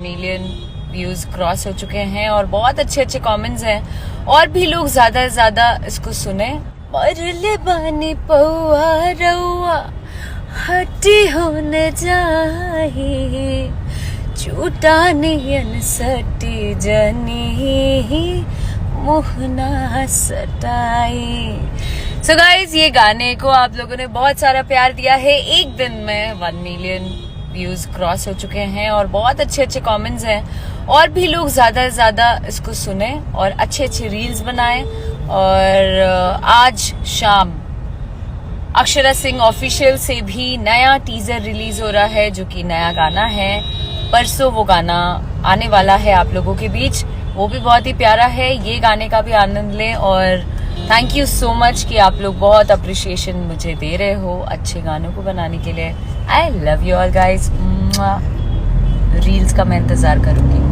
Million views cross हो चुके हैं और बहुत अच्छे अच्छे कमेंट्स हैं और भी लोग ज्यादा से ज्यादा इसको सुने। मरले बानी पौआ रउआ हटी होने जाही झूठा नियन सटी जनी मुहना सटाई। सो गाइज, ये गाने को आप लोगों ने बहुत सारा प्यार दिया है। एक दिन में 1 मिलियन व्यूज क्रॉस हो चुके हैं और बहुत अच्छे अच्छे कमेंट्स हैं और भी लोग ज्यादा से ज्यादा इसको सुने और अच्छे अच्छे रील्स बनाए। और आज शाम अक्षरा सिंह ऑफिशियल से भी नया टीजर रिलीज हो रहा है, जो कि नया गाना है। परसों वो गाना आने वाला है आप लोगों के बीच, वो भी बहुत ही प्यारा है। ये गाने का भी आनंद लें और थैंक यू सो मच कि आप लोग बहुत अप्रिशिएशन मुझे दे रहे हो अच्छे गानों को बनाने के लिए। I love you all guys. Reels का मैं इंतजार करूंगी।